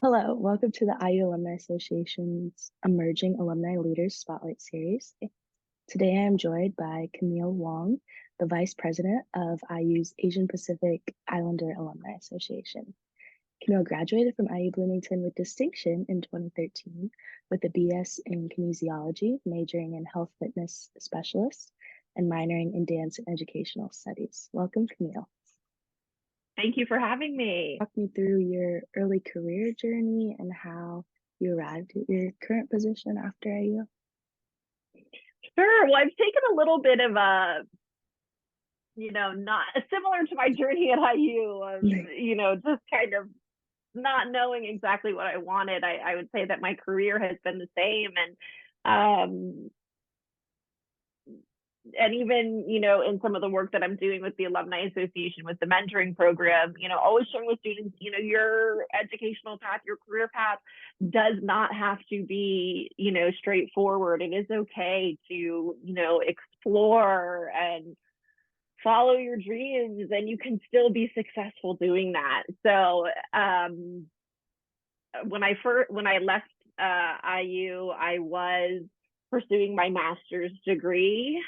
Hello, welcome to the IU Alumni Association's Emerging Alumni Leaders Spotlight Series. Today I am joined by Camille Wong, the Vice President of IU's Asian Pacific Islander Alumni Association. Camille graduated from IU Bloomington with distinction in 2013 with a BS in kinesiology, majoring in health fitness specialist, and minoring in dance and educational studies. Welcome, Camille. Thank you for having me. Walk me through your early career journey and how you arrived at your current position after IU. Sure. Well, I've taken a little bit of not similar to my journey at IU of, just kind of not knowing exactly what I wanted. I would say that my career has been the same. And even, in some of the work that I'm doing with the Alumni Association, with the mentoring program, always sharing with students, your educational path, your career path does not have to be, straightforward. It is okay to, explore and follow your dreams, and you can still be successful doing that. So when I left IU, I was pursuing my master's degree,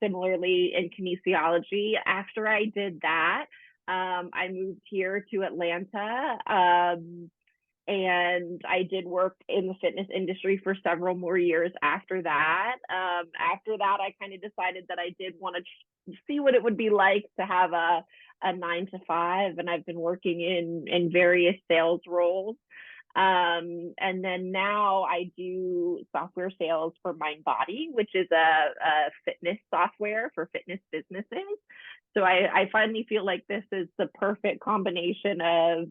similarly in kinesiology. After I did that, I moved here to Atlanta, and I did work in the fitness industry for several more years after that. After that, I kind of decided that I did want to see what it would be like to have a 9 to 5, and I've been working in various sales roles. And then now I do software sales for MindBody, which is a fitness software for fitness businesses. So I finally feel like this is the perfect combination of,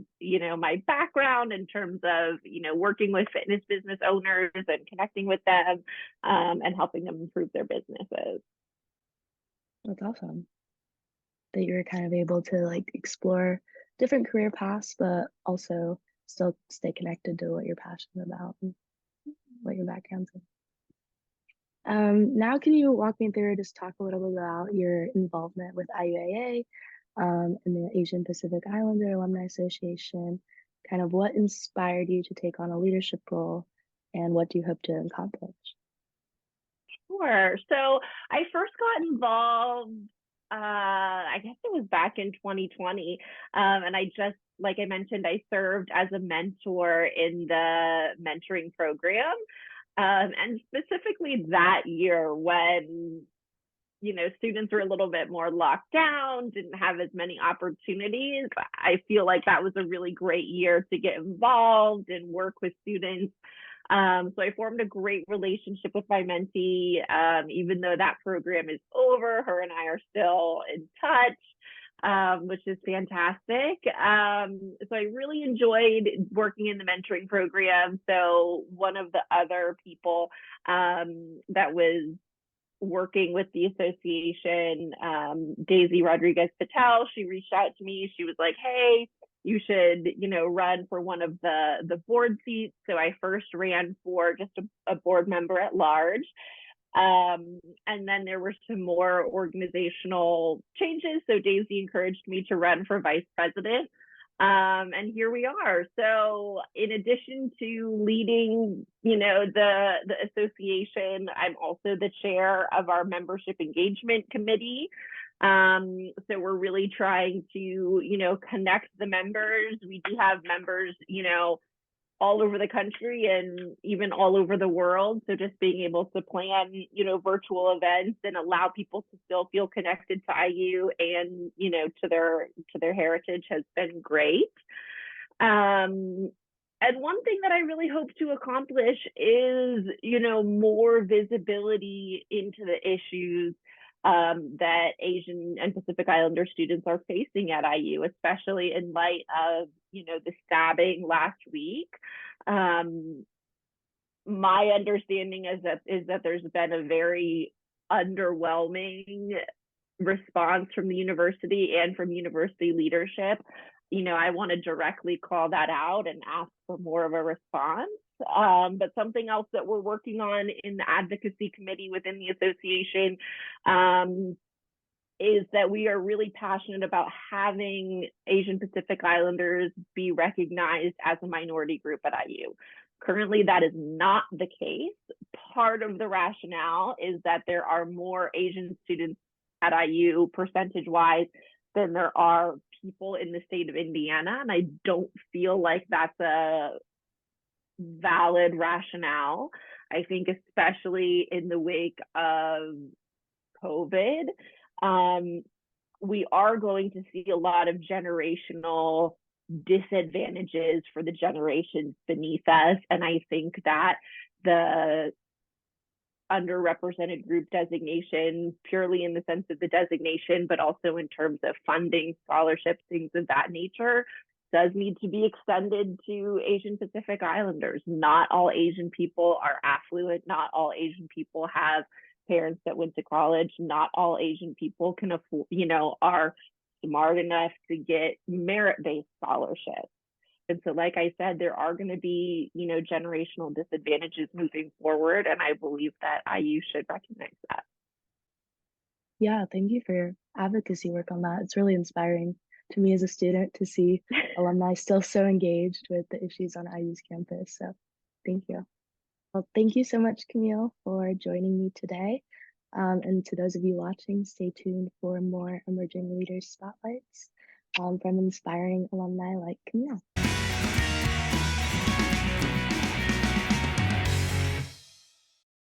my background in terms of, working with fitness business owners and connecting with them, and helping them improve their businesses. That's awesome that you're kind of able to explore different career paths, but also still stay connected to what you're passionate about and what your background's in. Now, can you walk me through, just talk a little bit about your involvement with IUAA and the Asian Pacific Islander Alumni Association? Kind of what inspired you to take on a leadership role, and what do you hope to accomplish? Sure. So I first got involved, I guess it was back in 2020. And I just, like I mentioned, I served as a mentor in the mentoring program. And specifically that year when, students were a little bit more locked down, didn't have as many opportunities. I feel like that was a really great year to get involved and work with students. So I formed a great relationship with my mentee. Even though that program is over, her and I are still in touch, which is fantastic. So I really enjoyed working in the mentoring program. So one of the other people that was working with the association, Daisy Rodriguez Patel, she reached out to me. She was like, hey, you should, run for one of the board seats. So I first ran for just a board member at large. And then there were some more organizational changes. So Daisy encouraged me to run for vice president. And here we are. So in addition to leading, the association, I'm also the chair of our membership engagement committee. So we're really trying to, connect the members. We do have members, all over the country and even all over the world. So just being able to plan, virtual events and allow people to still feel connected to IU and, to their heritage has been great. And one thing that I really hope to accomplish is, more visibility into the issues that Asian and Pacific Islander students are facing at IU, especially in light of, the stabbing last week. My understanding is that there's been a very underwhelming response from the university and from university leadership. I want to directly call that out and ask for more of a response. But something else that we're working on in the advocacy committee within the association is that we are really passionate about having Asian Pacific Islanders be recognized as a minority group at IU. Currently, that is not the case. Part of the rationale is that there are more Asian students at IU percentage wise than there are people in the state of Indiana. And I don't feel like that's a valid rationale. I think, especially in the wake of COVID, we are going to see a lot of generational disadvantages for the generations beneath us. And I think that the underrepresented group designation, purely in the sense of the designation, but also in terms of funding, scholarships, things of that nature, does need to be extended to Asian Pacific Islanders. Not all Asian people are affluent. Not all Asian people have parents that went to college. Not all Asian people can afford, are smart enough to get merit-based scholarships. And so, like I said, there are going to be, generational disadvantages moving forward. And I believe that IU should recognize that. Yeah, thank you for your advocacy work on that. It's really inspiring to me as a student to see alumni still so engaged with the issues on IU's campus. So thank you. Well, thank you so much, Camille, for joining me today. And to those of you watching, stay tuned for more Emerging Leaders Spotlights from inspiring alumni like Camille.